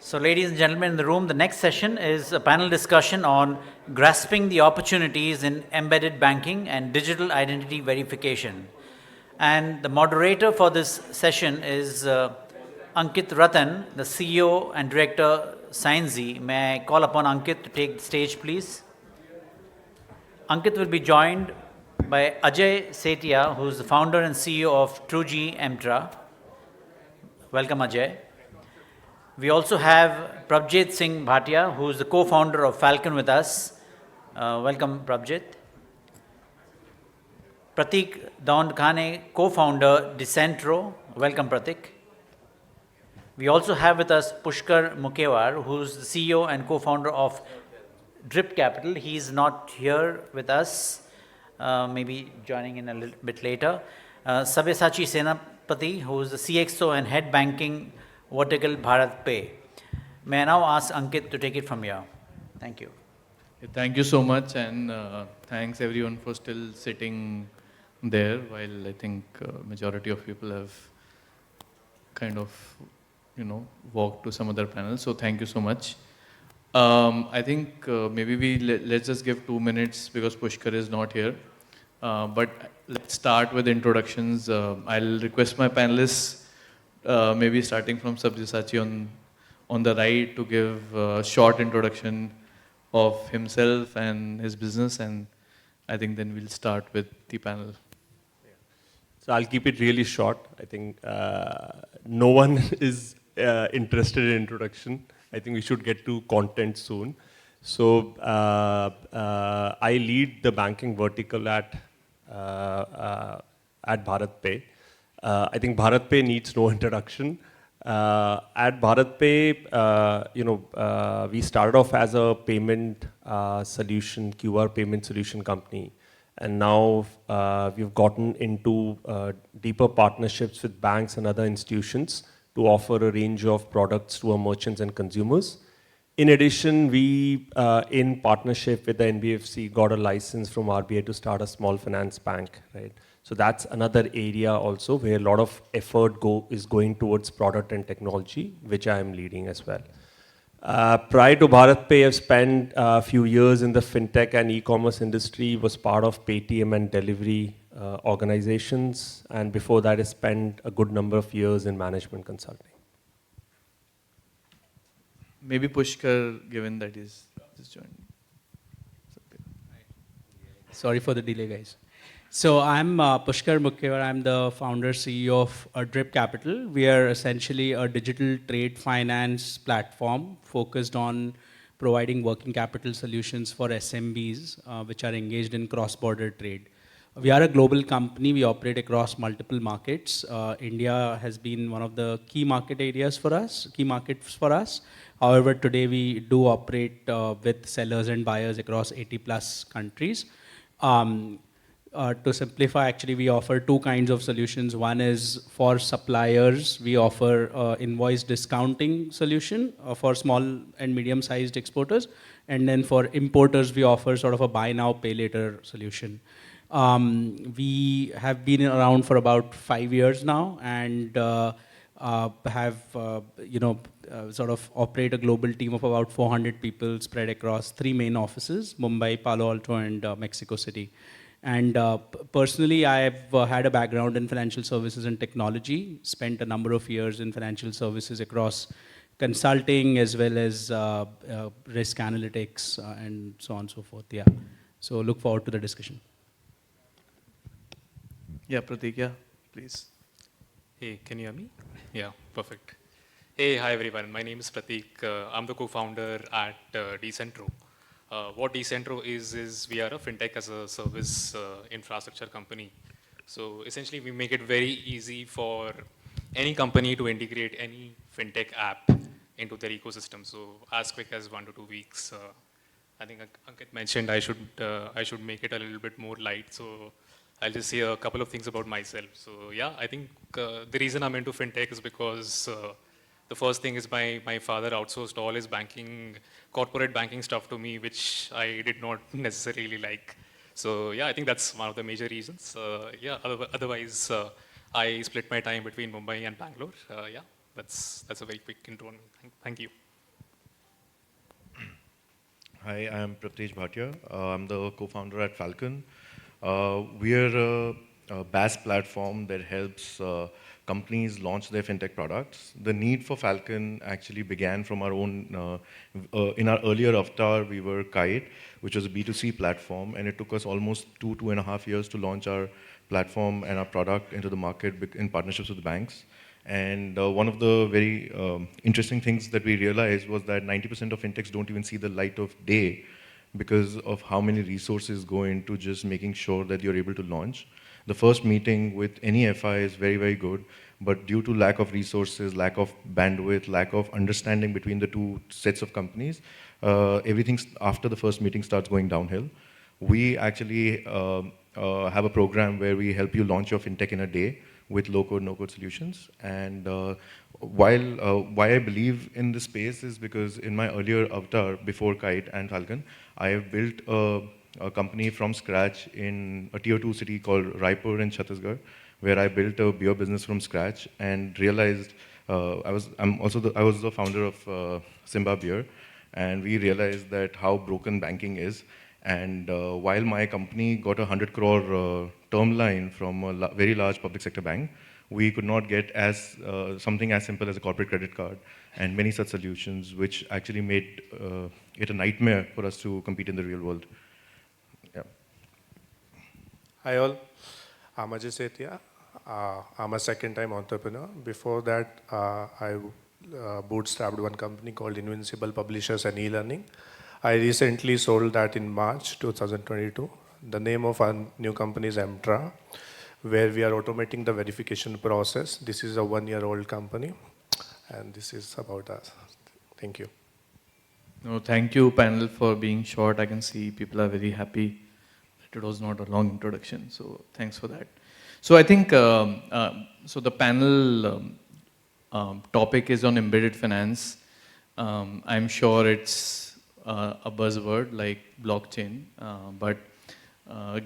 So, ladies and gentlemen in the room, the next session is a panel discussion on grasping the opportunities in embedded banking and digital identity verification. And the moderator for this session is Ankit Ratan, the CEO and Director, Signzy. May I call upon Ankit to take the stage, please? Ankit will be joined by Ajay Setia, who is the founder and CEO of Truegy Emptra. Welcome, Ajay. We also have Prabhtej Singh Bhatia, who is the co-founder of Falcon with us. Welcome, Prabhtej. Pratik, Daudkhane, co-founder, Decentro. Welcome, Pratik. We also have with us Pushkar Mukewar, who is the CEO and co-founder of Drip Capital. He is not here with us, maybe joining in a little bit later. Sabyasachi Senapati, who is the CXO and head banking vertical BharatPe. May I now ask Ankit to take it from here? Thank you. Thank you so much, and thanks everyone for still sitting there while I think majority of people have kind of, walked to some other panel. So thank you so much. I think maybe let's just give 2 minutes because Pushkar is not here. But let's start with introductions. I'll request my panelists, maybe starting from Sabyasachi on the right, to give a short introduction of himself and his business, and I think then we'll start with the panel. So I'll keep it really short. I think no one is interested in introduction. I think we should get to content soon. So I lead the banking vertical at BharatPe. I think BharatPe needs no introduction. At BharatPe, we started off as a payment solution, QR payment solution company. And now we've gotten into deeper partnerships with banks and other institutions to offer a range of products to our merchants and consumers. In addition, we, in partnership with the NBFC, got a license from RBI to start a small finance bank, right? So that's another area also where a lot of effort is going towards product and technology, which I am leading as well. Prior to BharatPe, I've spent a few years in the fintech and e-commerce industry, was part of Paytm and delivery organizations. And before that, I spent a good number of years in management consulting. Maybe Pushkar, given that he's just joined. Sorry for the delay, guys. So I'm Pushkar Mukewar. I'm the founder CEO of Drip Capital. We are essentially a digital trade finance platform focused on providing working capital solutions for SMBs, which are engaged in cross-border trade. We are a global company. We operate across multiple markets. India has been one of the key markets for us. However, today we do operate with sellers and buyers across 80 plus countries. To simplify, actually, we offer two kinds of solutions. One is for suppliers. We offer invoice discounting solution for small and medium-sized exporters. And then for importers, we offer sort of a buy now, pay later solution. We have been around for about 5 years now and have, sort of operate a global team of about 400 people spread across 3 main offices, Mumbai, Palo Alto, and Mexico City. And personally, I've had a background in financial services and technology, spent a number of years in financial services across consulting as well as risk analytics and so on and so forth. Yeah. So look forward to the discussion. Yeah, Pratik, yeah, please. Hey, can you hear me? Yeah, perfect. Hey, hi everyone. My name is Pratik. I'm the co-founder at Decentro. What Decentro is we are a fintech as a service infrastructure company. So essentially, we make it very easy for any company to integrate any fintech app into their ecosystem. So as quick as 1 to 2 weeks. I think Ankit mentioned I should make it a little bit more light. So I'll just say a couple of things about myself. So yeah, I think the reason I'm into fintech is because the first thing is my father outsourced all his corporate banking stuff to me, which I did not necessarily like. So yeah, I think that's one of the major reasons. Yeah, otherwise, I split my time between Mumbai and Bangalore. Yeah, that's a very quick intro. Thank you. Hi, I'm Prabhtej Bhatia. I'm the co-founder at Falcon. We are a BaaS platform that helps companies launch their fintech products. The need for Falcon actually began from our own, in our earlier avatar, we were Kite, which was a B2C platform, and it took us almost 2.5 years to launch our platform and our product into the market in partnerships with banks. And one of the very interesting things that we realized was that 90% of fintechs don't even see the light of day because of how many resources go into just making sure that you're able to launch. The first meeting with any FI is very, very good, but due to lack of resources, lack of bandwidth, lack of understanding between the two sets of companies, everything after the first meeting starts going downhill. We actually have a program where we help you launch your fintech in a day with low-code, no-code solutions. And why I believe in this space is because in my earlier avatar, before Kite and Falcon, I have built a company from scratch in a tier 2 city called Raipur in Chhattisgarh, where I built a beer business from scratch and realized I was the founder of Simba Beer, and we realized that how broken banking is. And while my company got a 100 crore term line from a very large public sector bank, we could not get something as simple as a corporate credit card and many such solutions, which actually made it a nightmare for us to compete in the real world. Yeah. Hi all, I'm Ajay Setia. I'm a second-time entrepreneur. Before that, I bootstrapped one company called Invincible Publishers and E-Learning. I recently sold that in March 2022. The name of our new company is Emptra, where we are automating the verification process. This is a 1-year-old company, and this is about us. Thank you. No, thank you, panel, for being short. I can see people are very happy that it was not a long introduction. So thanks for that. So I think, so the panel topic is on embedded finance. I'm sure it's a buzzword like blockchain, but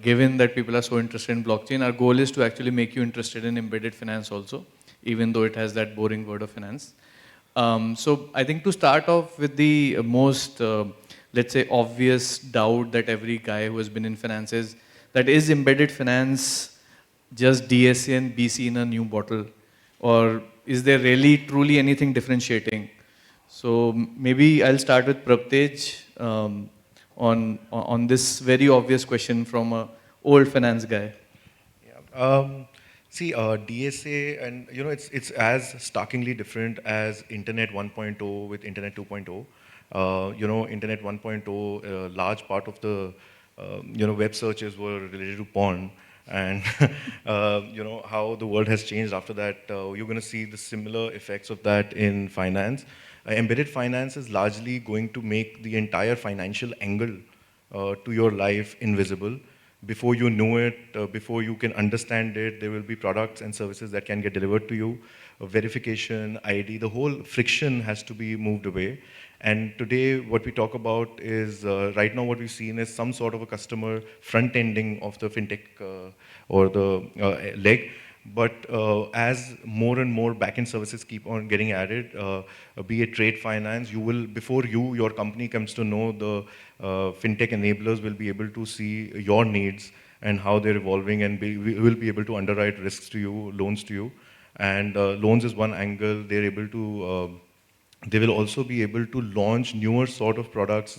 given that people are so interested in blockchain, our goal is to actually make you interested in embedded finance also, even though it has that boring word of finance. So I think to start off with the most, let's say, obvious doubt that every guy who has been in finance is, that is embedded finance just DSA and BC in a new bottle? Or is there really truly anything differentiating? So maybe I'll start with Prabhtej on this very obvious question from an old finance guy. Yeah. See, DSA, and it's as starkingly different as Internet 1.0 with Internet 2.0. Internet 1.0, large part of the web searches were related to porn, and how the world has changed after that. You're going to see the similar effects of that in finance. Embedded finance is largely going to make the entire financial angle to your life invisible. Before you know it, before you can understand it, there will be products and services that can get delivered to you. Verification, ID, the whole friction has to be moved away. And today, what we talk about is, right now what we've seen is some sort of a customer front-ending of the fintech or the leg. But as more and more backend services keep on getting added, be it trade finance, you will, before your company comes to know, the fintech enablers will be able to see your needs and how they're evolving, and will be able to underwrite risks to you, loans to you. And loans is one angle. They're able to, they will also be able to launch newer sort of products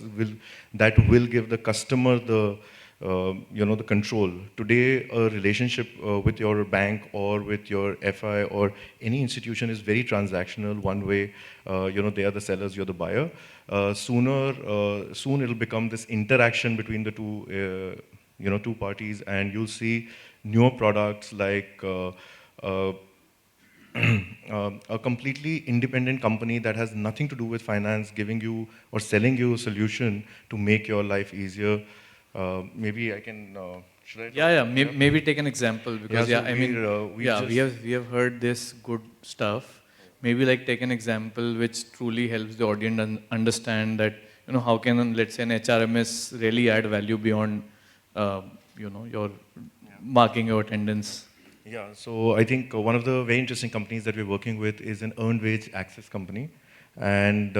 that will give the customer the the control. Today, a relationship with your bank or with your FI or any institution is very transactional, one way. They are the sellers, you're the buyer. Soon it'll become this interaction between the two parties, and you'll see newer products like a completely independent company that has nothing to do with finance, giving you or selling you a solution to make your life easier. Maybe I can. Should I? Maybe take an example, because Yeah, so we have heard this good stuff. Maybe like take an example which truly helps the audience understand that how can, let's say, an HRMS really add value beyond your marking your attendance. Yeah, so I think one of the very interesting companies that we're working with is an earned wage access company. And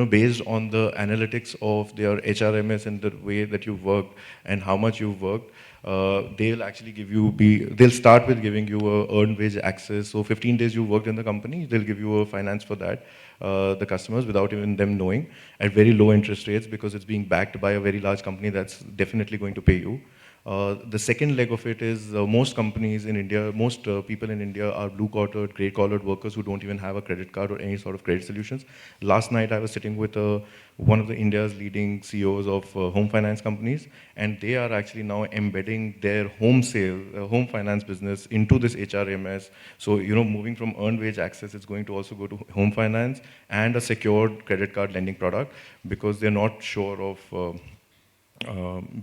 based on the analytics of their HRMS and the way that you've worked and how much you've worked, they'll actually they'll start with giving you a earned wage access. So 15 days you worked in the company, they'll give you a finance for that, the customers, without even them knowing, at very low interest rates, because it's being backed by a very large company that's definitely going to pay you. The second leg of it is most companies in India, most people in India are blue-collared, grey-collared workers who don't even have a credit card or any sort of credit solutions. Last night I was sitting with one of India's leading CEOs of home finance companies, and they are actually now embedding their home finance business into this HRMS. So, moving from earned wage access, it's going to also go to home finance and a secured credit card lending product, because they're not sure of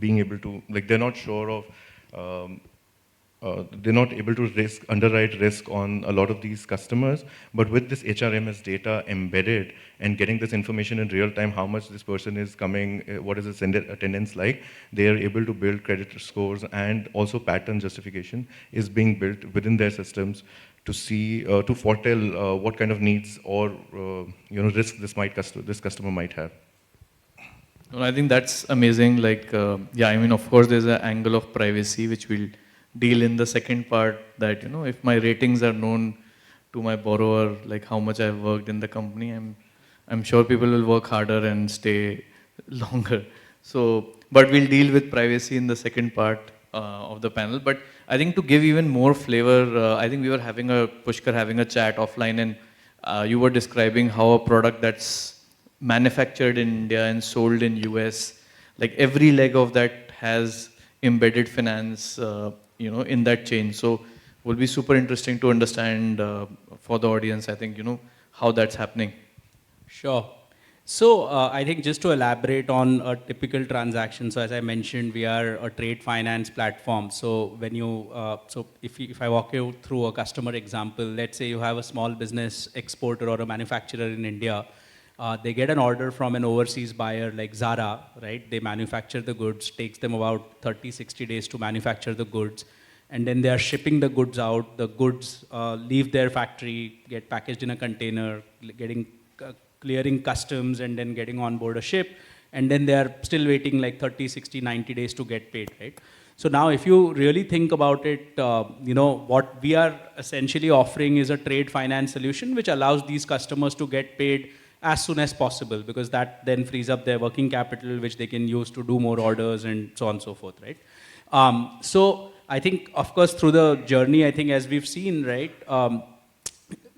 being able to, they're not sure of, they're not able to underwrite risk on a lot of these customers. But with this HRMS data embedded and getting this information in real time, how much this person is coming, what is his attendance like, they are able to build credit scores, and also pattern justification is being built within their systems to see, to foretell what kind of needs or risk this customer might have. No, I think that's amazing. Yeah, I mean, of course, there's an angle of privacy which we'll deal in the second part, that, if my ratings are known to my borrower, like how much I've worked in the company, I'm sure people will work harder and stay longer. So, but we'll deal with privacy in the second part of the panel. But I think to give even more flavor, I think we were Pushkar having a chat offline, and you were describing how a product that's manufactured in India and sold in US, like every leg of that has embedded finance, in that chain. So will be super interesting to understand for the audience, I think, how that's happening. Sure. So I think just to elaborate on a typical transaction, so as I mentioned, we are a trade finance platform. So when you, if I walk you through a customer example, let's say you have a small business exporter or a manufacturer in India. They get an order from an overseas buyer like Zara, right? They manufacture the goods, takes them about 30, 60 days to manufacture the goods. And then they are shipping the goods out. The goods leave their factory, get packaged in a container, clearing customs, and then getting on board a ship. And then they are still waiting like 30, 60, 90 days to get paid, right? So now if you really think about it, what we are essentially offering is a trade finance solution which allows these customers to get paid as soon as possible, because that then frees up their working capital, which they can use to do more orders and so on and so forth, right? So I think, of course, through the journey, I think as we've seen, right,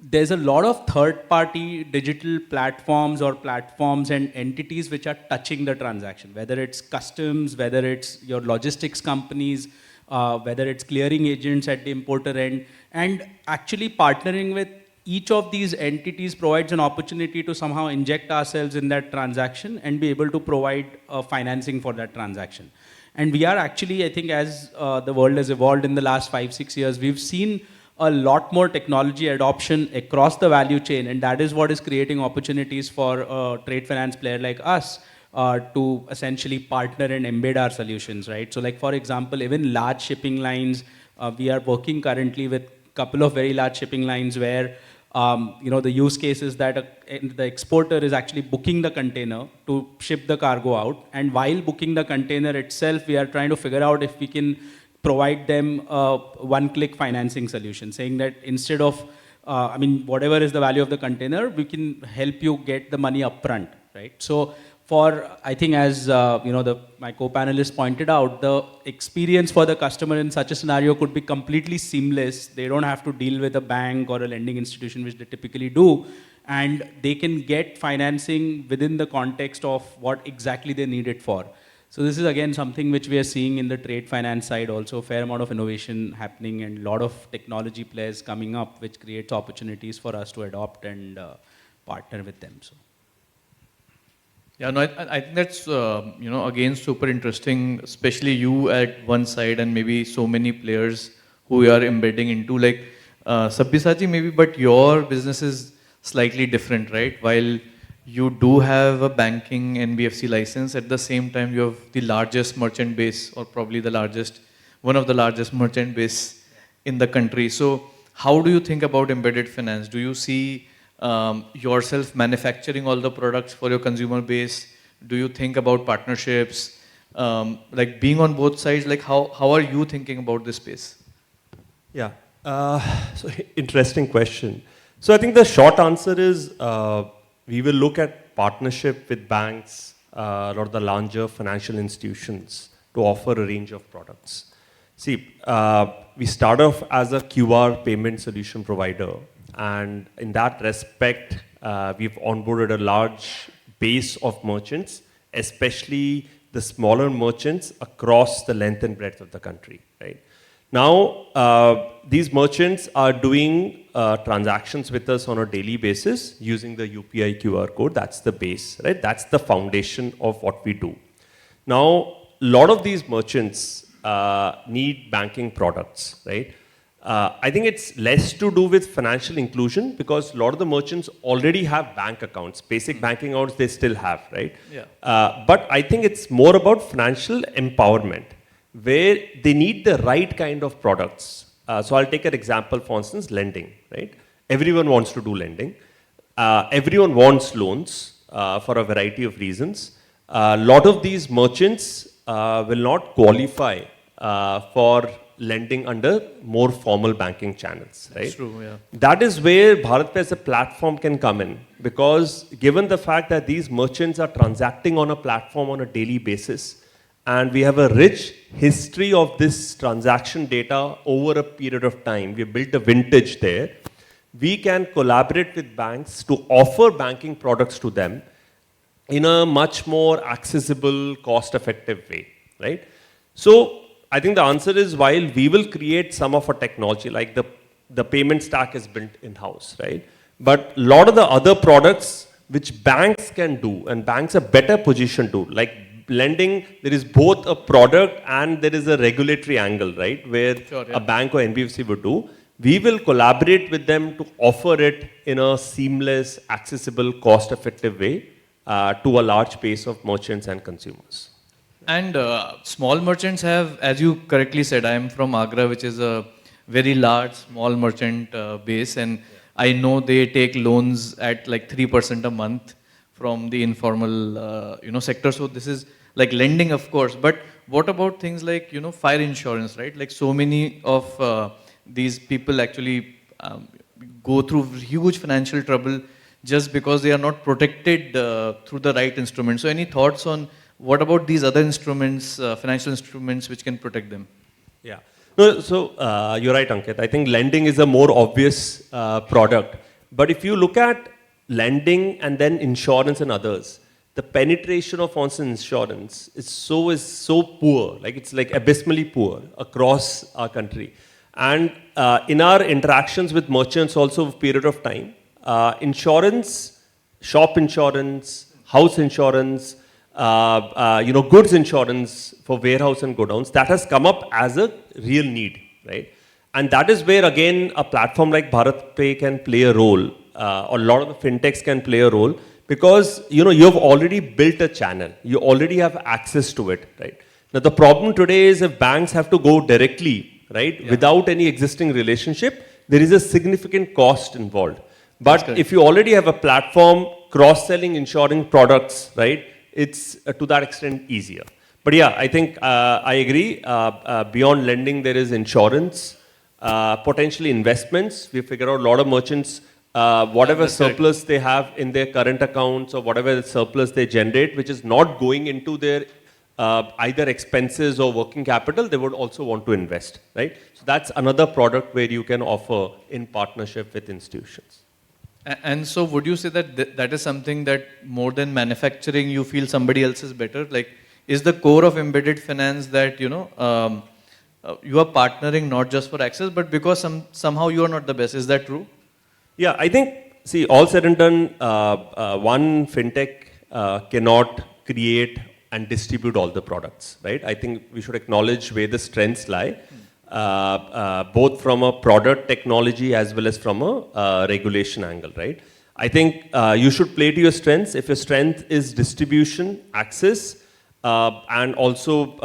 there's a lot of third-party digital platforms and entities which are touching the transaction, whether it's customs, whether it's your logistics companies, whether it's clearing agents at the importer end, and actually partnering with each of these entities provides an opportunity to somehow inject ourselves in that transaction and be able to provide financing for that transaction. And we are actually, I think, as the world has evolved in the last 5-6 years, we've seen a lot more technology adoption across the value chain, and that is what is creating opportunities for a trade finance player like us to essentially partner and embed our solutions, right? So like, for example, even large shipping lines, we are working currently with a couple of very large shipping lines where the use case is that the exporter is actually booking the container to ship the cargo out. And while booking the container itself, we are trying to figure out if we can provide them a one-click financing solution, saying that instead of, whatever is the value of the container, we can help you get the money upfront, right? So I think as my co-panelists pointed out, the experience for the customer in such a scenario could be completely seamless. They don't have to deal with a bank or a lending institution, which they typically do, and they can get financing within the context of what exactly they need it for. So this is again something which we are seeing in the trade finance side also, a fair amount of innovation happening and a lot of technology players coming up, which creates opportunities for us to adopt and partner with them. So. Yeah, no, I think that's, again, super interesting, especially you at one side and maybe so many players who you are embedding into, like Sabyasachi maybe, but your business is slightly different, right? While you do have a banking NBFC license, at the same time you have the largest merchant base, or probably one of the largest merchant base in the country. So how do you think about embedded finance? Do you see yourself manufacturing all the products for your consumer base? Do you think about partnerships? Like being on both sides, like how are you thinking about this space? Yeah, so interesting question. So I think the short answer is we will look at partnership with banks or the larger financial institutions to offer a range of products. See, we start off as a QR payment solution provider, and in that respect, we've onboarded a large base of merchants, especially the smaller merchants across the length and breadth of the country, right? Now, these merchants are doing transactions with us on a daily basis using the UPI QR code. That's the base, right? That's the foundation of what we do. Now, a lot of these merchants need banking products, right? I think it's less to do with financial inclusion because a lot of the merchants already have bank accounts, basic banking accounts they still have, right? Yeah. But I think it's more about financial empowerment, where they need the right kind of products. So I'll take an example, for instance, lending, right? Everyone wants to do lending. Everyone wants loans for a variety of reasons. A lot of these merchants will not qualify for lending under more formal banking channels, right? That's true, yeah. That is where BharatPe as a platform can come in, because given the fact that these merchants are transacting on a platform on a daily basis, and we have a rich history of this transaction data over a period of time, we have built a vintage there, we can collaborate with banks to offer banking products to them in a much more accessible, cost-effective way, right? So I think the answer is, while we will create some of our technology, like the payment stack is built in-house, right? But a lot of the other products which banks can do, and banks are better positioned to, like lending, there is both a product and there is a regulatory angle, right? Where Sure, yeah. a bank or NBFC would do. We will collaborate with them to offer it in a seamless, accessible, cost-effective way to a large base of merchants and consumers. And small merchants have, as you correctly said, I am from Agra, which is a very large small merchant base, and I know they take loans at like 3% a month from the informal sector. So this is like lending, of course. But what about things like fire insurance, right? Like so many of these people actually go through huge financial trouble just because they are not protected through the right instruments. So any thoughts on what about these other instruments, financial instruments, which can protect them? Yeah. No, so you're right, Ankit. I think lending is a more obvious product. But if you look at lending and then insurance and others, the penetration of, for instance, insurance is so poor, like it's like abysmally poor across our country. And in our interactions with merchants also over a period of time, insurance, shop insurance, house insurance, goods insurance for warehouse and godowns, that has come up as a real need, right? And that is where, again, a platform like BharatPe can play a role, or a lot of the fintechs can play a role, because, you've already built a channel. You already have access to it, right? Now, the problem today is if banks have to go directly, right, without any existing relationship, there is a significant cost involved. But if you already have a platform cross-selling insurance products, right, it's to that extent easier. But yeah, I think I agree. Beyond lending, there is insurance, potentially investments. We figure out a lot of merchants, whatever surplus they have in their current accounts or whatever surplus they generate, which is not going into their either expenses or working capital, they would also want to invest, right? So that's another product where you can offer in partnership with institutions. And so would you say that that is something that more than manufacturing, you feel somebody else is better? Like, is the core of embedded finance that, you are partnering not just for access, but because somehow you are not the best. Is that true? Yeah, I think, see, all said and done, one fintech cannot create and distribute all the products, right? I think we should acknowledge where the strengths lie. Both from a product technology as well as from a regulation angle, right? I think you should play to your strengths. If your strength is distribution, access, and also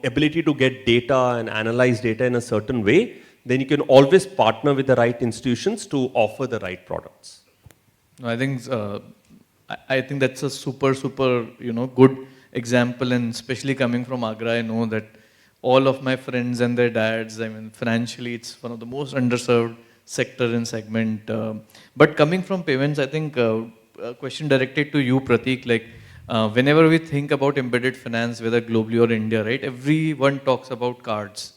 ability to get data and analyze data in a certain way, then you can always partner with the right institutions to offer the right products. No, I think that's a super, good example, and especially coming from Agra, I know that all of my friends and their dads, I mean, financially, it's one of the most underserved sector and segment. But coming from payments, I think a question directed to you, Pratik, like whenever we think about embedded finance, whether globally or India, right, everyone talks about cards.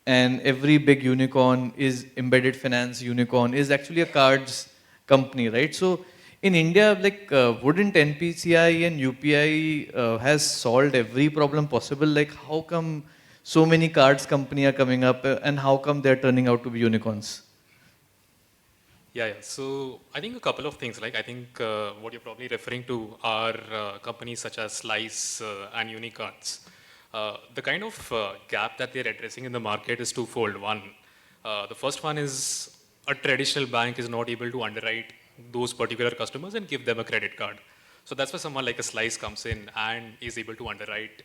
And every big unicorn is embedded finance unicorn is actually a cards company, right? So in India, like wouldn't NPCI and UPI has solved every problem possible? Like how come so many cards company are coming up and how come they're turning out to be unicorns? Yeah. So I think a couple of things. Like I think what you're probably referring to are companies such as Slice and Unicards. The kind of gap that they're addressing in the market is twofold. One, the first one is a traditional bank is not able to underwrite those particular customers and give them a credit card. So that's where someone like a Slice comes in and is able to underwrite.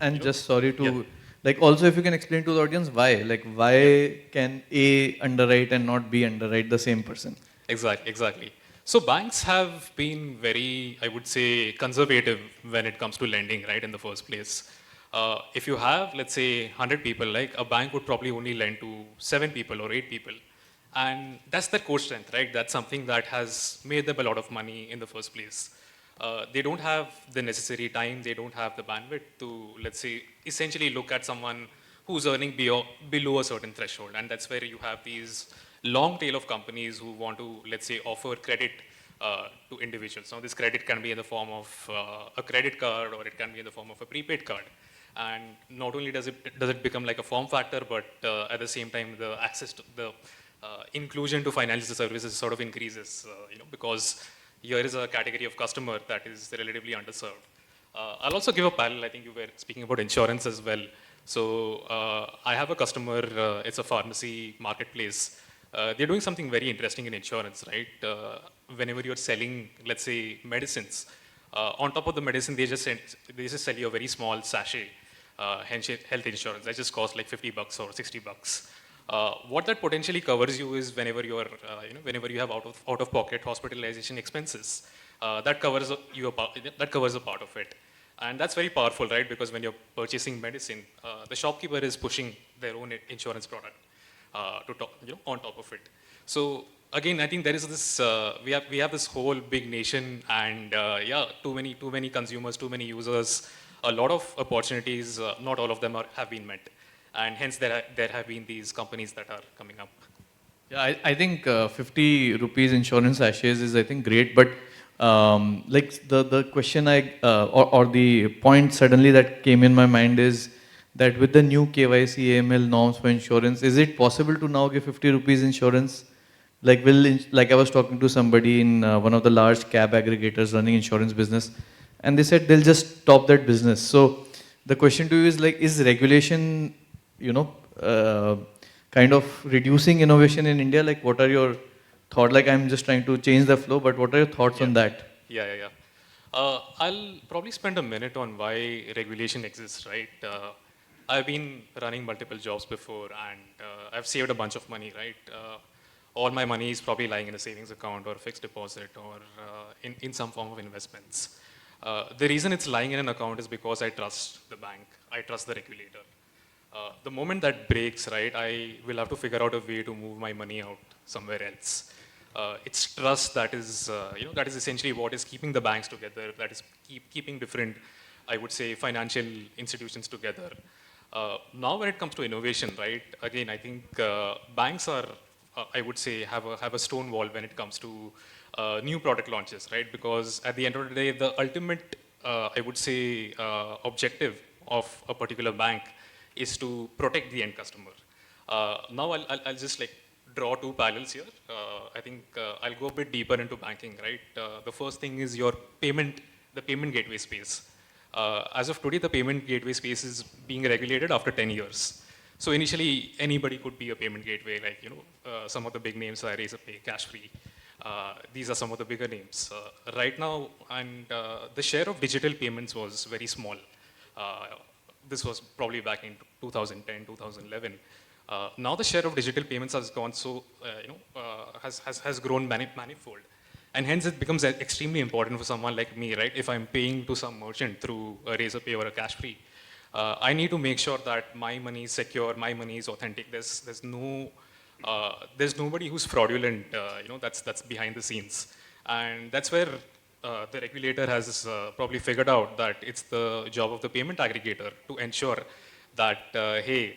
And just sorry to, yeah. like also if you can explain to the audience why, like why can A underwrite and not B underwrite the same person? Exactly. So banks have been very, I would say, conservative when it comes to lending, right, in the first place. If you have, let's say, 100 people, like a bank would probably only lend to 7 people or 8 people. And that's their core strength, right? That's something that has made them a lot of money in the first place. They don't have the necessary time, they don't have the bandwidth to, let's say, essentially look at someone who's earning below a certain threshold. And that's where you have these long tail of companies who want to, let's say, offer credit to individuals. Now, this credit can be in the form of a credit card or it can be in the form of a prepaid card. And not only does it become like a form factor, but at the same time, the access to the inclusion to financial services sort of increases, because here is a category of customer that is relatively underserved. I'll also give a parallel. I think you were speaking about insurance as well. So I have a customer, it's a pharmacy marketplace. They're doing something very interesting in insurance, right? Whenever you're selling, let's say, medicines, on top of the medicine, they just sell you a very small sachet health insurance that just costs like $50 or $60. What that potentially covers you is whenever whenever you have out of pocket hospitalization expenses, that covers a part of it. And that's very powerful, right? Because when you're purchasing medicine, the shopkeeper is pushing their own insurance product on top of it. So again, I think there is this, we have this whole big nation and too many consumers, too many users, a lot of opportunities, not all of them have been met. And hence there have been these companies that are coming up. Yeah, I think 50 rupees insurance sachets is, I think, great. But like the question or the point suddenly that came in my mind is that with the new KYC AML norms for insurance, is it possible to now give 50 rupees insurance? Like like I was talking to somebody in one of the large cab aggregators running insurance business, and they said they'll just stop that business. So the question to you is like, is regulation, kind of reducing innovation in India? Like, what are your thoughts? Like, I'm just trying to change the flow, but what are your thoughts on that? Yeah. I'll probably spend a minute on why regulation exists, right? I've been running multiple jobs before and I've saved a bunch of money, right? All my money is probably lying in a savings account or a fixed deposit or in some form of investments. The reason it's lying in an account is because I trust the bank, I trust the regulator. The moment that breaks, right, I will have to figure out a way to move my money out somewhere else. It's trust that is, that is essentially what is keeping the banks together, that is keeping different, I would say, financial institutions together. Now when it comes to innovation, right, again, I think banks are, I would say, have a stone wall when it comes to new product launches, right? Because at the end of the day, the ultimate, I would say, objective of a particular bank is to protect the end customer. Now I'll just like draw two parallels here. I think I'll go a bit deeper into banking, right? The first thing is the payment gateway space. As of today, the payment gateway space is being regulated after 10 years. So initially, anybody could be a payment gateway, like, some of the big names are Razorpay, Cashfree. These are some of the bigger names. Right now, and the share of digital payments was very small. This was probably back in 2010, 2011. Now the share of digital payments has gone so, has grown manifold. And hence it becomes extremely important for someone like me, right? If I'm paying to some merchant through a Razorpay or a cash free, I need to make sure that my money is secure, my money is authentic. There's nobody who's fraudulent, that's behind the scenes. And that's where the regulator has probably figured out that it's the job of the payment aggregator to ensure that, hey,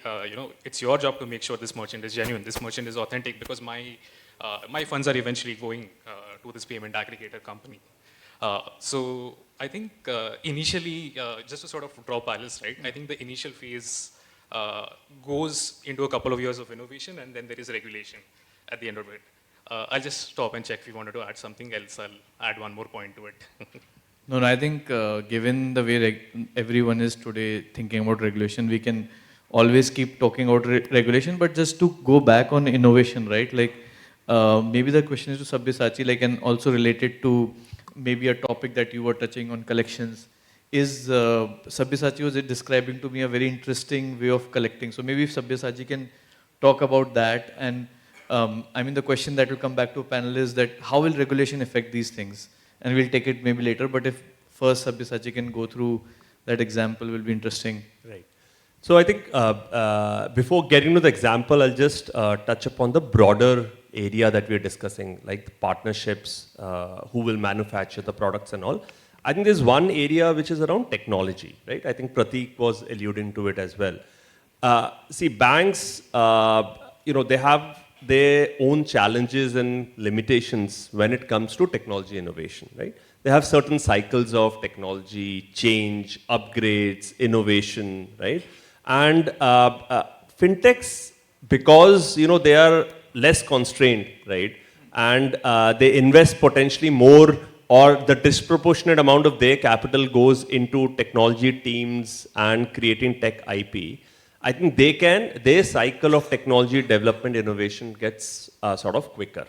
it's your job to make sure this merchant is genuine, this merchant is authentic, because my funds are eventually going to this payment aggregator company. So I think initially, just to sort of draw parallels, right? I think the initial phase goes into a couple of years of innovation, and then there is regulation at the end of it. I'll just stop and check if you wanted to add something else. I'll add one more point to it. No, I think given the way everyone is today thinking about regulation, we can always keep talking about regulation, but just to go back on innovation, right? Like maybe the question is to Sabyasachi, like, and also related to maybe a topic that you were touching on, collections. Is Sabyasachi was describing to me a very interesting way of collecting. So maybe if Sabyasachi can talk about that. And I mean, the question that will come back to a panel is that how will regulation affect these things? And we'll take it maybe later, but if first Sabyasachi can go through that example, will be interesting. Right. So I think before getting to the example, I'll just touch upon the broader area that we're discussing, like the partnerships, who will manufacture the products and all. I think there's one area which is around technology, right? I think Pratik was alluding to it as well. See, banks, they have their own challenges and limitations when it comes to technology innovation, right? They have certain cycles of technology, change, upgrades, innovation, right? And fintechs, because, they are less constrained, right? And they invest potentially more, or the disproportionate amount of their capital goes into technology teams and creating tech IP. I think their cycle of technology development innovation gets sort of quicker.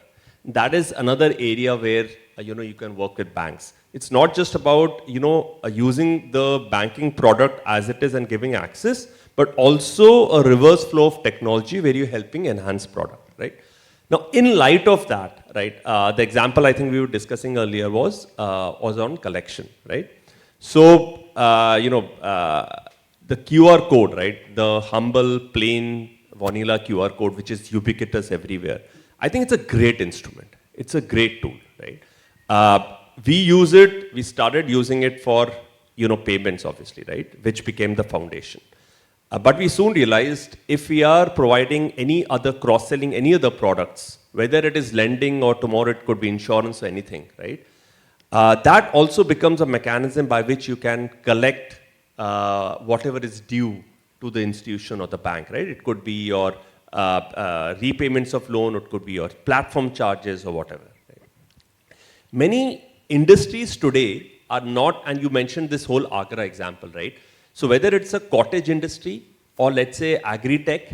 That is another area where, you can work with banks. It's not just about, using the banking product as it is and giving access, but also a reverse flow of technology where you're helping enhance product, right? Now, in light of that, right, the example I think we were discussing earlier was on collection, right? So, the QR code, right, the humble, plain, vanilla QR code, which is ubiquitous everywhere, I think it's a great instrument. It's a great tool, right? We use it, we started using it for, payments, obviously, right, which became the foundation. But we soon realized if we are providing any other cross-selling, any other products, whether it is lending or tomorrow it could be insurance or anything, right? That also becomes a mechanism by which you can collect whatever is due to the institution or the bank, right? It could be your repayments of loan, it could be your platform charges or whatever. Right? Many industries today are not, and you mentioned this whole Agra example, right? So whether it's a cottage industry or let's say agri-tech,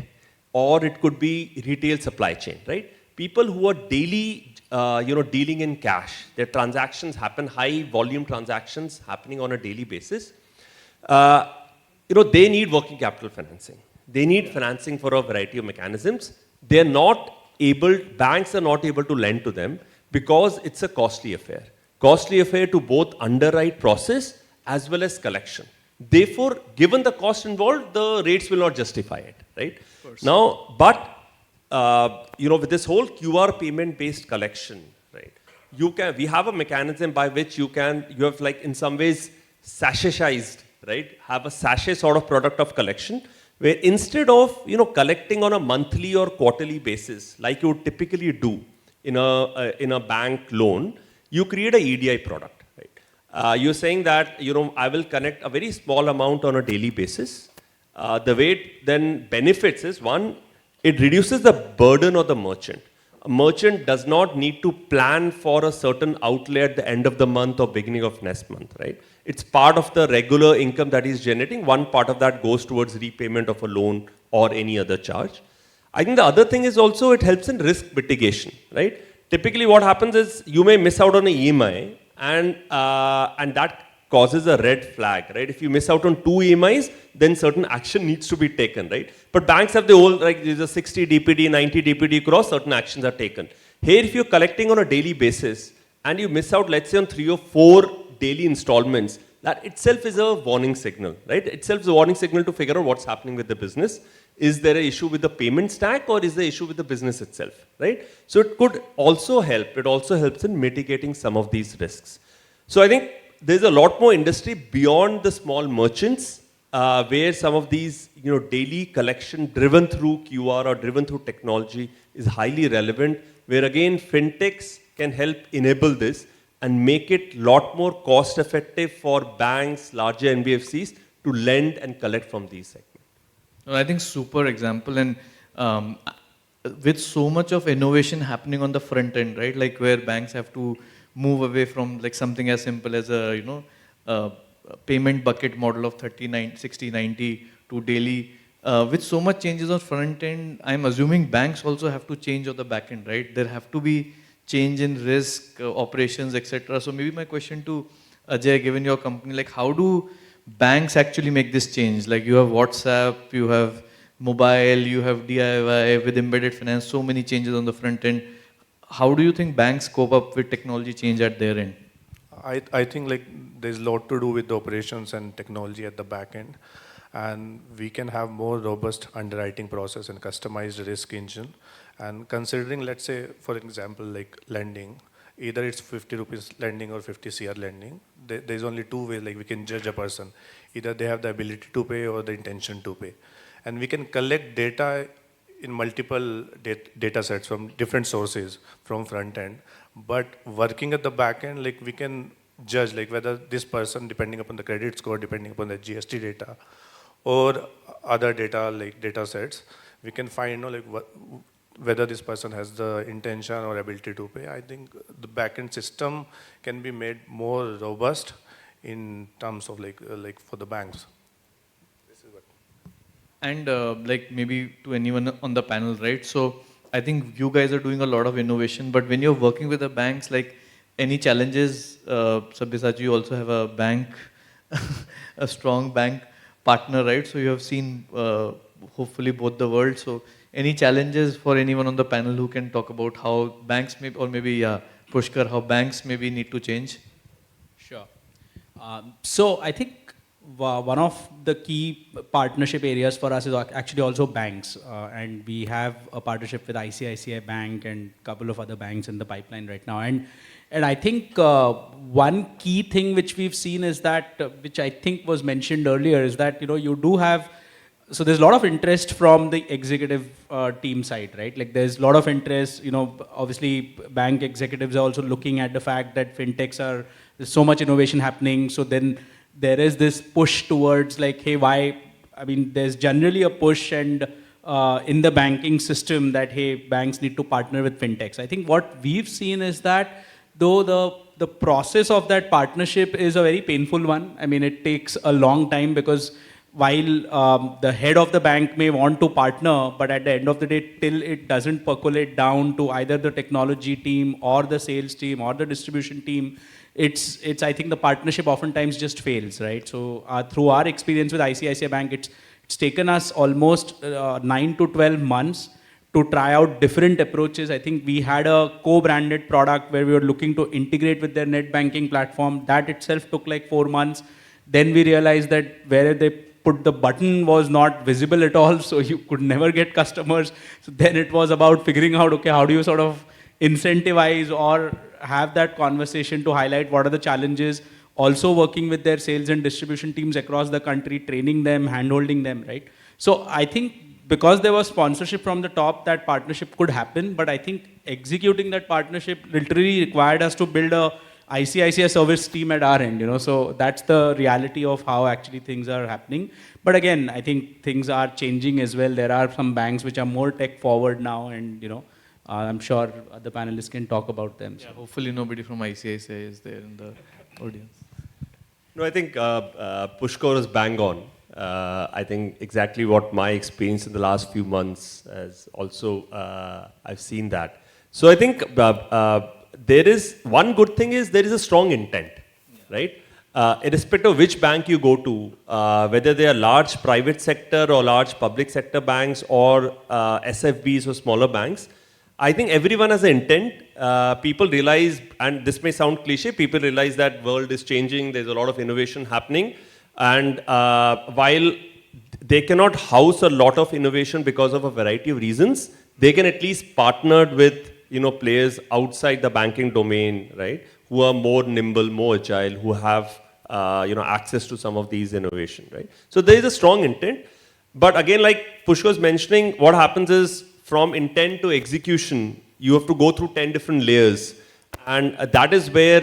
or it could be retail supply chain, right? People who are daily, dealing in cash, their transactions happen, high volume transactions happening on a daily basis. They need working capital financing. They need financing for a variety of mechanisms. Banks are not able to lend to them because it's a costly affair. Costly affair to both underwrite process as well as collection. Therefore, given the cost involved, the rates will not justify it, right? Now, but, with this whole QR payment-based collection, right, we have a mechanism by which you have like in some ways sachetized, right, have a sachet sort of product of collection, where instead of, collecting on a monthly or quarterly basis, like you would typically do in a bank loan, you create a EDI product, right? You're saying that, I will connect a very small amount on a daily basis. The way it then benefits is, one, it reduces the burden of the merchant. A merchant does not need to plan for a certain outlay at the end of the month or beginning of next month, right? It's part of the regular income that he's generating. One part of that goes towards repayment of a loan or any other charge. I think the other thing is also it helps in risk mitigation, right? Typically what happens is you may miss out on an EMI and that causes a red flag, right? If you miss out on 2 EMIs, then certain action needs to be taken, right? But banks have the whole, like there's a 60 DPD, 90 DPD across, certain actions are taken. Here, if you're collecting on a daily basis, and you miss out, let's say, on 3 or 4 daily installments, that itself is a warning signal, right? Itself is a warning signal to figure out what's happening with the business. Is there an issue with the payment stack, or is the issue with the business itself, right? So it could also help. It also helps in mitigating some of these risks. So I think there's a lot more industry beyond the small merchants, where some of these, daily collection driven through QR or driven through technology is highly relevant, where again, fintechs can help enable this and make it a lot more cost effective for banks, larger NBFCs to lend and collect from these segments. I think super example, and with so much of innovation happening on the front end, right? Like where banks have to move away from like something as simple as a payment bucket model of 30, 60, 90 to daily. With so much changes on front end, I'm assuming banks also have to change on the back end, right? There have to be change in risk, operations, etc. So maybe my question to Ajay, given your company, like how do banks actually make this change? Like you have WhatsApp, you have mobile, you have DIY with embedded finance, so many changes on the front end. How do you think banks cope up with technology change at their end? I think like there's a lot to do with the operations and technology at the back end, and we can have more robust underwriting process and customized risk engine. And considering, let's say, for example, like lending, either it's 50 rupees lending or 50 CR lending, there's only 2 ways like we can judge a person. Either they have the ability to pay or the intention to pay. And we can collect data in multiple data sets from different sources from front end. But working at the back end, like we can judge like whether this person, depending upon the credit score, depending upon the GST data, or other data like data sets, we can find whether this person has the intention or ability to pay. I think the backend system can be made more robust in terms of like for the banks. This is what. And like maybe to anyone on the panel, right? So I think you guys are doing a lot of innovation, but when you're working with the banks, like any challenges, Sabyasachi, you also have a bank, a strong bank partner, right? So you have seen hopefully both the world. So any challenges for anyone on the panel who can talk about how banks may, or maybe Pushkar, how banks maybe need to change? Sure. So I think one of the key partnership areas for us is actually also banks. And we have a partnership with ICICI Bank and a couple of other banks in the pipeline right now. And I think one key thing which we've seen is that, which I think was mentioned earlier, is that, you do have, so there's a lot of interest from the executive team side, right? Like there's a lot of interest, obviously bank executives are also looking at the fact that fintechs there's so much innovation happening. So then there is this push towards like, hey, why? I mean, there's generally a push and in the banking system that, hey, banks need to partner with fintechs. I think what we've seen is that though the process of that partnership is a very painful one. I mean, it takes a long time because while the head of the bank may want to partner, but at the end of the day, till it doesn't percolate down to either the technology team or the sales team or the distribution team, it's I think the partnership oftentimes just fails, right? So through our experience with ICICI Bank, it's taken us almost 9 to 12 months to try out different approaches. I think we had a co-branded product where we were looking to integrate with their net banking platform. That itself took like 4 months. Then we realized that where they put the button was not visible at all, so you could never get customers. So then it was about figuring out, okay, how do you sort of incentivize or have that conversation to highlight what are the challenges, also working with their sales and distribution teams across the country, training them, hand-holding them, right? So I think because there was sponsorship from the top, that partnership could happen, but I think executing that partnership literally required us to build a ICICI service team at our end, so that's the reality of how actually things are happening. But again, I think things are changing as well. There are some banks which are more tech forward now, and I'm sure the panelists can talk about them. Yeah, so. Hopefully nobody from ICICI is there in the audience. No, I think Pushkar is bang on. I think exactly what my experience in the last few months has also, I've seen that. So I think there is, one good thing is there is a strong intent, right? Irrespective of which bank you go to, whether they are large private sector or large public sector banks or SFBs or smaller banks, I think everyone has an intent. People realize, and this may sound cliche, people realize that world is changing, there's a lot of innovation happening. And while they cannot house a lot of innovation because of a variety of reasons, they can at least partner with players outside the banking domain, right? Who are more nimble, more agile, who have access to some of these innovation, right? So there is a strong intent. But again, like Pushkar was mentioning, what happens is from intent to execution, you have to go through 10 different layers. And that is where,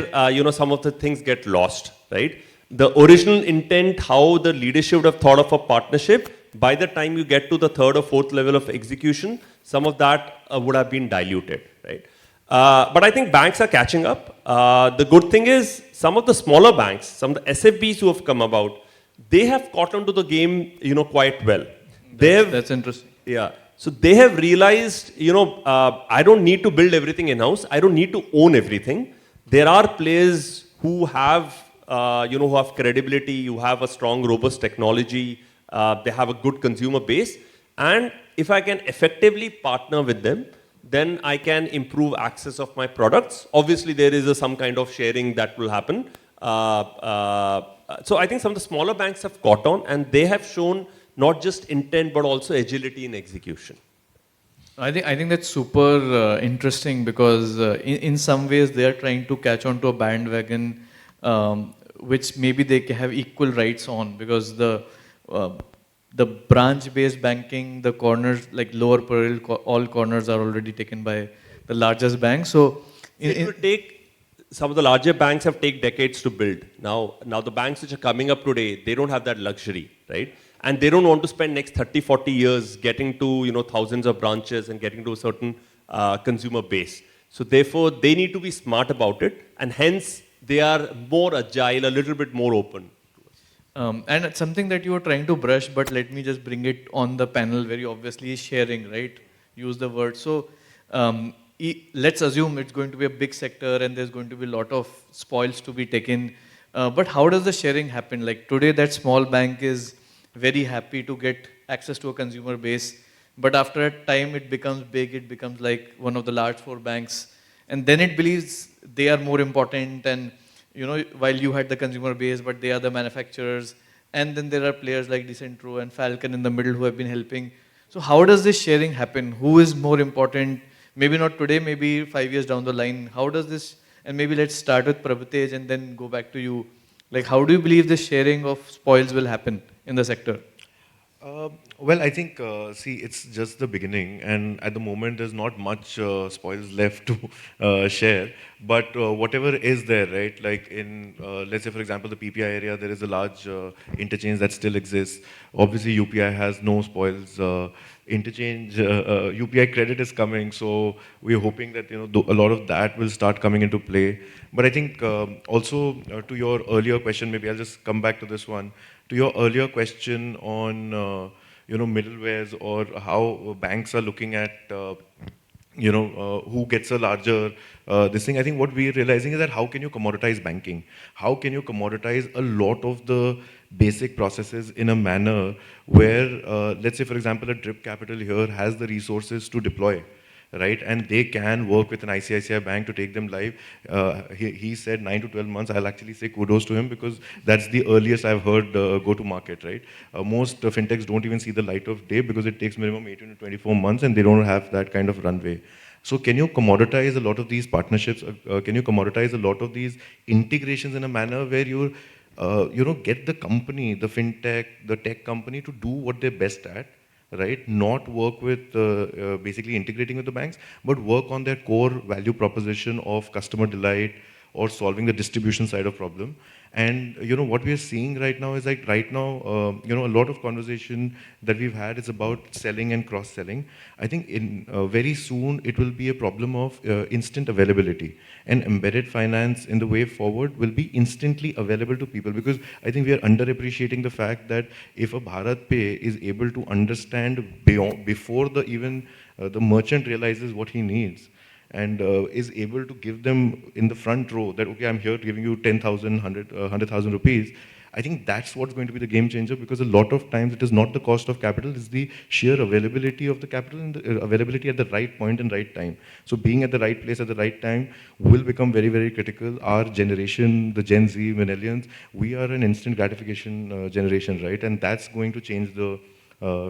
some of the things get lost, right? The original intent, how the leadership would have thought of a partnership, by the time you get to the third or fourth level of execution, some of that would have been diluted, right? But I think banks are catching up. The good thing is some of the smaller banks, some of the SFBs who have come about, they have caught on to the game, quite well. That's interesting. Yeah. So they have realized, I don't need to build everything in-house. I don't need to own everything. There are players who have, who have credibility, who have a strong, robust technology. They have a good consumer base. And if I can effectively partner with them, then I can improve access of my products. Obviously, there is some kind of sharing that will happen. So I think some of the smaller banks have caught on, and they have shown not just intent, but also agility in execution. I think that's super interesting because in some ways they are trying to catch on to a bandwagon which maybe they have equal rights on, because the branch-based banking, the corners, like lower parallel, all corners are already taken by the largest banks. So it will take, some of the larger banks have taken decades to build. Now the banks which are coming up today, they don't have that luxury, right? And they don't want to spend next 30, 40 years getting to thousands of branches and getting to a certain consumer base. So therefore, they need to be smart about it, and hence they are more agile, a little bit more open. And it's something that you were trying to brush, but let me just bring it on the panel very obviously, is sharing, right? Use the word. So let's assume it's going to be a big sector and there's going to be a lot of spoils to be taken. But how does the sharing happen? Like today, that small bank is very happy to get access to a consumer base. But after a time, it becomes big. It becomes like one of the large 4 banks. And then it believes they are more important. And while you had the consumer base, but they are the manufacturers. And then there are players like Decentro and Falcon in the middle who have been helping. So how does this sharing happen? Who is more important? Maybe not today, maybe 5 years down the line. How does this, and maybe let's start with Prabhtej and then go back to you. Like, how do you believe the sharing of spoils will happen in the sector? Well, I think, see, it's just the beginning, and at the moment there's not much spoils left to share, but whatever is there, right, like in, let's say for example, the PPI area, there is a large interchange that still exists. Obviously, UPI has no spoils. Interchange, UPI credit is coming, so we're hoping that a lot of that will start coming into play. But I think also to your earlier question, maybe I'll just come back to this one. To your earlier question on middlewares or how banks are looking at who gets a larger this thing. I think what we're realizing is that how can you commoditize banking? How can you commoditize a lot of the basic processes in a manner where, let's say for example, a drip capital here has the resources to deploy, right? And they can work with an ICICI bank to take them live. He said 9 to 12 months. I'll actually say kudos to him because that's the earliest I've heard go to market, right? Most fintechs don't even see the light of day because it takes minimum 18 to 24 months and they don't have that kind of runway. So can you commoditize a lot of these partnerships? Can you commoditize a lot of these integrations in a manner where you get the company, the fintech, the tech company to do what they're best at, right? Not work with basically integrating with the banks, but work on their core value proposition of customer delight or solving the distribution side of problem. And what we are seeing right now is like right now, a lot of conversation that we've had is about selling and cross-selling. I think in very soon it will be a problem of instant availability. And embedded finance in the way forward will be instantly available to people, because I think we are underappreciating the fact that if a BharatPe is able to understand before even the merchant realizes what he needs, and is able to give them in the front row that, okay, I'm here giving you 10,000, 100,000 rupees. I think that's what's going to be the game changer, because a lot of times it is not the cost of capital, it's the sheer availability of the capital and the availability at the right point and right time. So being at the right place at the right time will become very, very critical. Our generation, the Gen Z, millennials, we are an instant gratification generation, right? And that's going to change the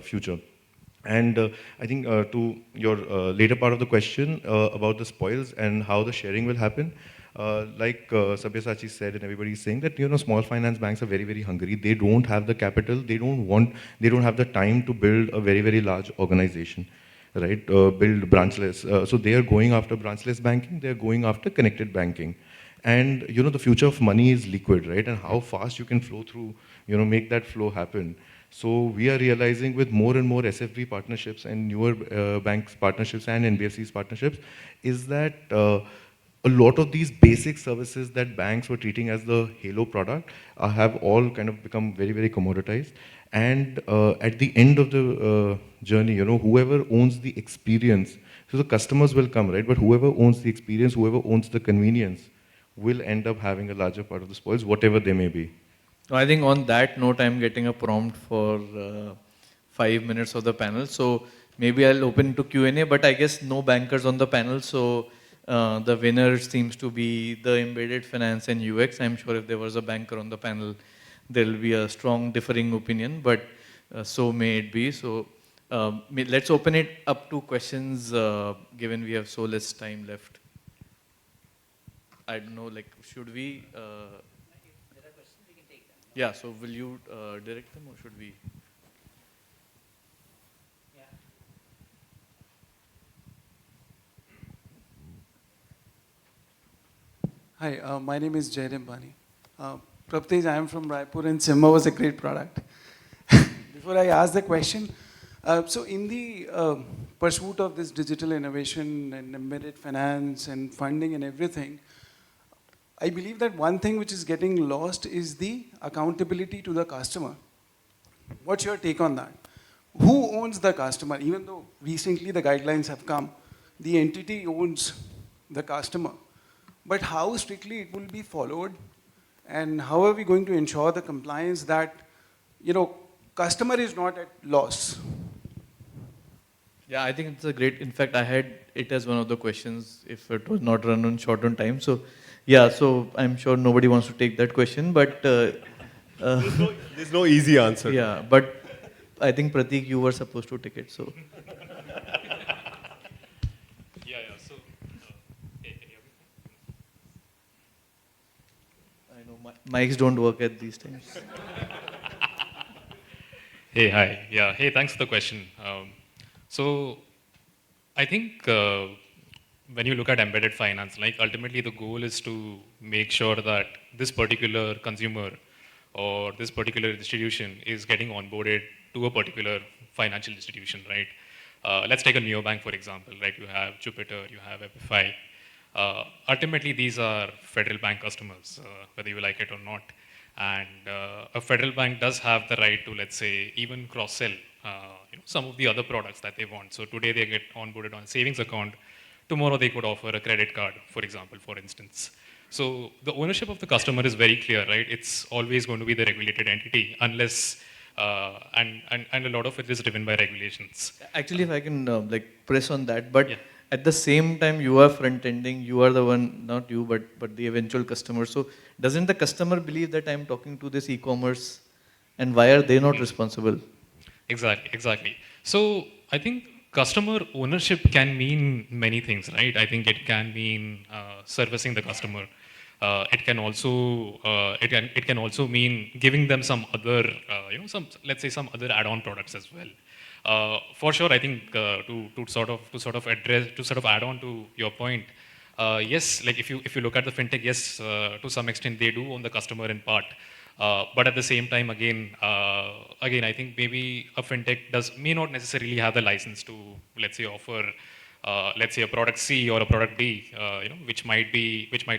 future. And I think to your later part of the question about the spoils and how the sharing will happen, like Sabyasachi said, and everybody is saying that, you know, small finance banks are very, very hungry. They don't have the capital. They don't have the time to build a very, very large organization, right? Build branchless. So they are going after branchless banking. They are going after connected banking. And, you know, the future of money is liquid, right? And how fast you can flow through, you know, make that flow happen. So we are realizing with more and more SFB partnerships and newer banks partnerships and NBFCs partnerships is that a lot of these basic services that banks were treating as the halo product have all kind of become very, very commoditized. And at the end of the journey, you know, whoever owns the experience, so the customers will come, right? But whoever owns the experience, whoever owns the convenience, will end up having a larger part of the spoils, whatever they may be. I think on that note, I'm getting a prompt for 5 minutes of the panel. So maybe I'll open to Q&A, but I guess no bankers on the panel. So the winner seems to be the embedded finance and UX. I'm sure if there was a banker on the panel, there will be a strong differing opinion, but so may it be. So let's open it up to questions, given we have so less time left. I don't know, like, should we? Yeah, so will you direct them or should we? Yeah. Hi, my name is Jay Bani. Prabhtej, I am from Raipur and Simba was a great product. Before I ask the question, so in the pursuit of this digital innovation and embedded finance and funding and everything, I believe that one thing which is getting lost is the accountability to the customer. What's your take on that? Who owns the customer? Even though recently the guidelines have come, the entity owns the customer. But how strictly it will be followed, and how are we going to ensure the compliance that, you know, customer is not at loss? Yeah, I think it's a great, in fact, I had it as one of the questions if it was not run on short on time. So yeah, so I'm sure nobody wants to take that question, but There's no easy answer. yeah, but I think Pratik, you were supposed to take it, so. So, hey, can you hear me? I know mics don't work at these times. Hey, hi. Yeah, hey, thanks for the question. So, I think when you look at embedded finance, like ultimately the goal is to make sure that this particular consumer or this particular institution is getting onboarded to a particular financial institution, right? Let's take a neobank, for example, right? You have Jupiter, you have FFI. Ultimately, these are federal bank customers, whether you like it or not. And a federal bank does have the right to, let's say, even cross-sell some of the other products that they want. So today they get onboarded on a savings account. Tomorrow they could offer a credit card, for example, for instance. So the ownership of the customer is very clear, right? It's always going to be the regulated entity unless, and a lot of it is driven by regulations. Actually, if I can like press on that, but Yeah. at the same time you are front-ending, you are the one, not you, but the eventual customer. So doesn't the customer believe that I'm talking to this e-commerce and why are they not responsible? Exactly. So I think customer ownership can mean many things, right? I think it can mean servicing the customer. It can also mean giving them some other, let's say some other add-on products as well. For sure, I think to sort of add on to your point, yes, like if you look at the fintech, yes, to some extent they do own the customer in part. But at the same time, again, I think maybe a fintech may not necessarily have the license to, let's say, offer, let's say, a product C or a product D, which might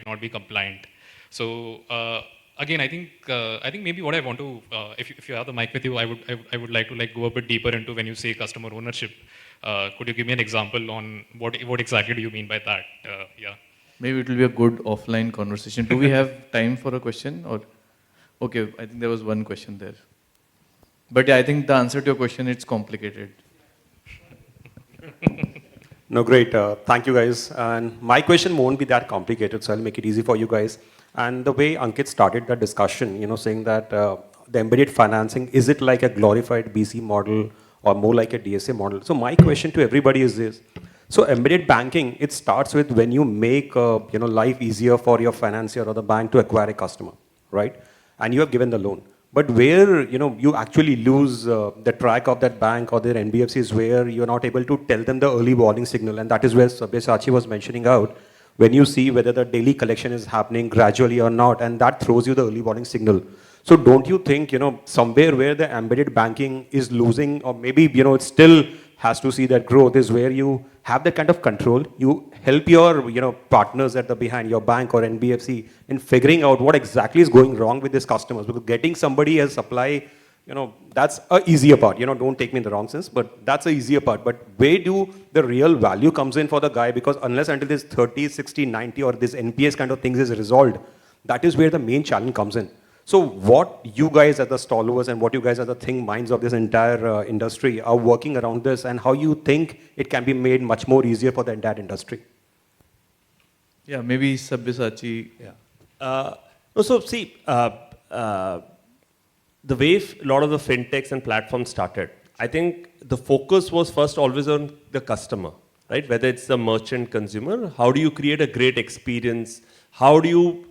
not be compliant. So again, I think maybe what I want to, if you have the mic with you, I would like to go a bit deeper into when you say customer ownership. Could you give me an example on what exactly do you mean by that? Yeah. Maybe it will be a good offline conversation. Do we have time for a question or? Okay, I think there was one question there. But yeah, I think the answer to your question, it's complicated. No, great. Thank you, guys. And my question won't be that complicated, so I'll make it easy for you guys. And the way Ankit started the discussion, saying that the embedded financing, is it like a glorified BC model or more like a DSA model? So my question to everybody is this. So embedded banking, it starts with when you make life easier for your financier or the bank to acquire a customer, right? And you have given the loan. But where you actually lose the track of that bank or their NBFC is where you're not able to tell them the early warning signal, and that is where Sabyasachi was mentioning out, when you see whether the daily collection is happening gradually or not, and that throws you the early warning signal. So don't you think somewhere where the embedded banking is losing, or maybe it still has to see that growth, is where you have that kind of control, you help your partners at the behind, your bank or NBFC, in figuring out what exactly is going wrong with these customers. Because getting somebody as supply, that's a easier part. Don't take me in the wrong sense, but that's a easier part. But where do the real value comes in for the guy? Because unless until this 30, 60, 90 or this NPS kind of things is resolved, that is where the main challenge comes in. So what you guys as the stalwarts and what you guys as the think minds of this entire industry are working around this, and how you think it can be made much more easier for the entire industry? Yeah, maybe Sabyasachi. Yeah. So see, the way a lot of the fintechs and platforms started, I think the focus was first always on the customer, right? Whether it's the merchant consumer, how do you create a great experience? How do you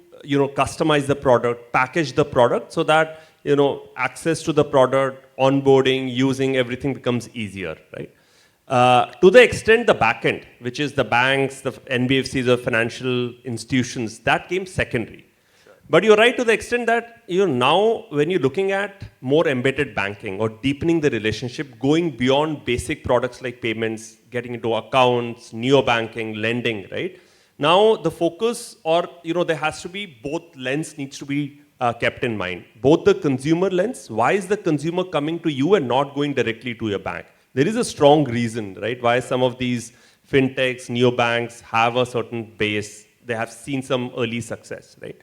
customize the product, package the product so that, access to the product, onboarding, using, everything becomes easier, right? To the extent the backend, which is the banks, the NBFCs or financial institutions, that came secondary. Sure. But you're right to the extent that, now when you're looking at more embedded banking or deepening the relationship, going beyond basic products like payments, getting into accounts, neo-banking, lending, right? Now the focus, or there has to be both lens needs to be kept in mind. Both the consumer lens, why is the consumer coming to you and not going directly to your bank? There is a strong reason, right, why some of these fintechs, neobanks have a certain base. They have seen some early success, right?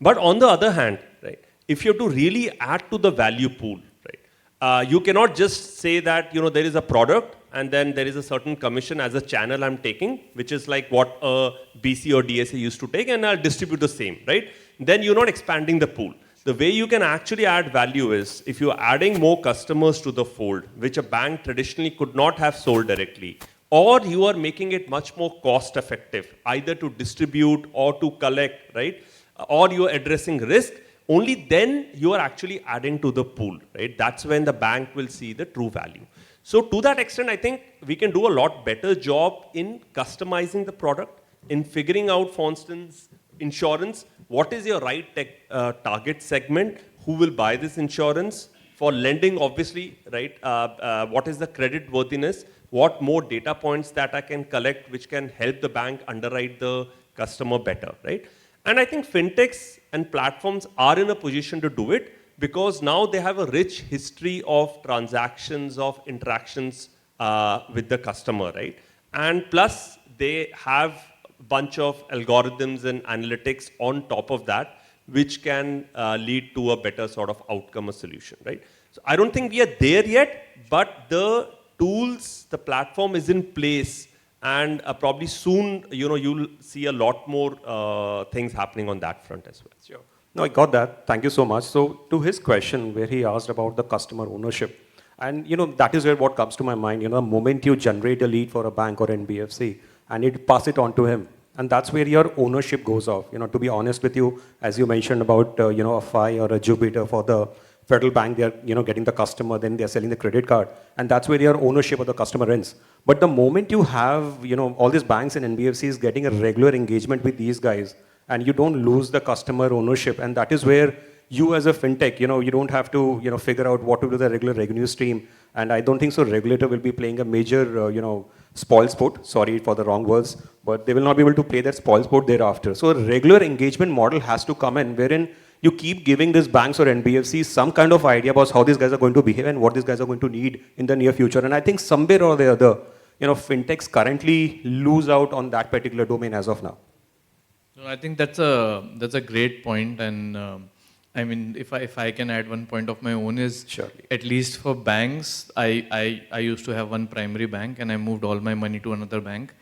But on the other hand, right, if you have to really add to the value pool, right, you cannot just say that there is a product and then there is a certain commission as a channel I'm taking, which is like what a BC or DSA used to take, and I'll distribute the same, right? Then you're not expanding the pool. The way you can actually add value is if you're adding more customers to the fold, which a bank traditionally could not have sold directly, or you are making it much more cost effective, either to distribute or to collect, right? Or you are addressing risk, only then you are actually adding to the pool, right? That's when the bank will see the true value. So to that extent, I think we can do a lot better job in customizing the product, in figuring out, for instance, insurance. What is your right target segment? Who will buy this insurance? For lending, obviously, right? What is the credit worthiness? What more data points that I can collect which can help the bank underwrite the customer better, right? And I think fintechs and platforms are in a position to do it, because now they have a rich history of transactions, of interactions with the customer, right? And plus, they have a bunch of algorithms and analytics on top of that, which can lead to a better sort of outcome or solution, right? So I don't think we are there yet, but the tools, the platform is in place, and probably soon, you'll see a lot more things happening on that front as well. Sure. No, I got that. Thank you so much. So to his question, where he asked about the customer ownership, and that is where what comes to my mind. The moment you generate a lead for a bank or NBFC, and it pass it on to him, and that's where your ownership goes off. To be honest with you, as you mentioned about a FI or a Jupiter for the federal bank, they are getting the customer, then they are selling the credit card, and that's where your ownership of the customer ends. But the moment you have all these banks and NBFCs getting a regular engagement with these guys, and you don't lose the customer ownership, and that is where you as a fintech, you don't have to figure out what to do with the regular revenue stream. And I don't think so regulator will be playing a major spoil sport, sorry for the wrong words, but they will not be able to play that spoil sport thereafter. So a regular engagement model has to come in, wherein you keep giving these banks or NBFCs some kind of idea about how these guys are going to behave and what these guys are going to need in the near future. And I think somewhere or the other, fintechs currently lose out on that particular domain as of now. No, I think that's a great point, and I mean, if I can add one point of my own is, Surely. at least for banks, I used to have one primary bank and I moved all my money to another bank.